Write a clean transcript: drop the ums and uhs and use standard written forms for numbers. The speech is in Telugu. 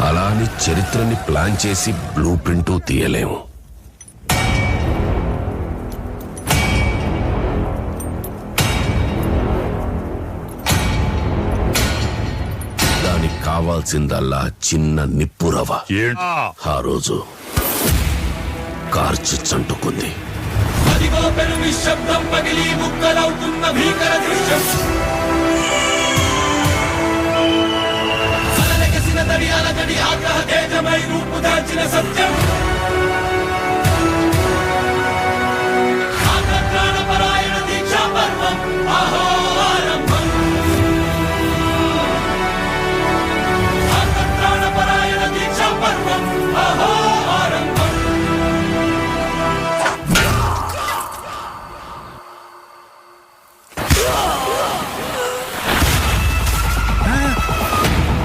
అలా అని చరిత్రని ప్లాన్ చేసి బ్లూ ప్రింట్ తీయలేము. దానికి కావాల్సిందల్లా చిన్న నిప్పురవ. ఆ రోజు కార్చి చంటుకుంది. శబ్దం పగిలి ముక్కలవుతున్న భీకర దృశ్యం. అలలెగసిన తడి అలజడి ఆగ్రహ తేజమై రూపు దాల్చిన సత్యం.